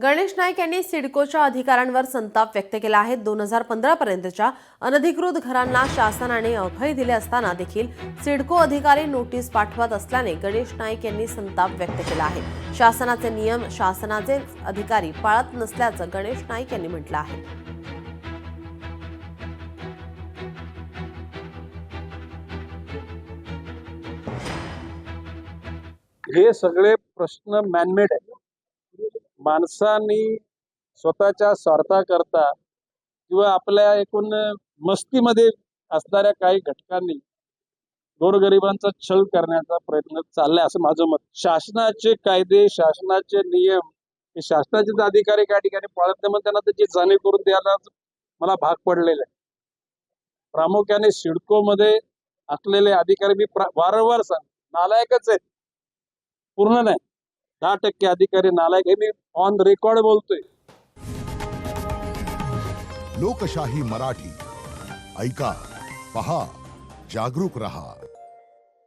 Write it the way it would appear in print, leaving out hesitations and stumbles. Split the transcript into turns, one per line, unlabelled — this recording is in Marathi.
गणेश नाईक यांनी सिडकोच्या अधिकाऱ्यांवर संताप व्यक्त केला आहे। 2015 पर्यंतच्या अनधिकृत घरांना शासनाने अभय दिले असताना देखील सिडको अधिकारी नोटीस पाठवत असल्याने गणेश नाईक यांनी संताप व्यक्त केला आहे। शासनाचे नियम शासनाचे अधिकारी पाळत नसल्याचं गणेश नाईक यांनी म्हटलं आहे।
हे सगळे प्रश्न मॅनमेड आहेत। माणसांनी स्वतःच्या स्वार्थाकरता किंवा आपल्या एकूण मस्तीमध्ये असणाऱ्या काही घटकांनी गोरगरिबांचा छळ करण्याचा प्रयत्न चाललाय असं माझं मत। शासनाचे कायदे शासनाचे नियम हे शासनाचे अधिकारी काही ठिकाणी पाळत नाही, मग त्यांना त्याची जाणीव करून द्यायला मला भाग पडलेलं आहे। प्रामुख्याने सिडको मध्ये असलेले अधिकारी मी वारंवार सांगतो नालायकच आहेत, पूर्ण नाही 10% अधिकारी नालायक हे मी ऑन रेकॉर्ड बोलतोय।
लोकशाही मराठी ऐका, पहा, जागरूक रहा।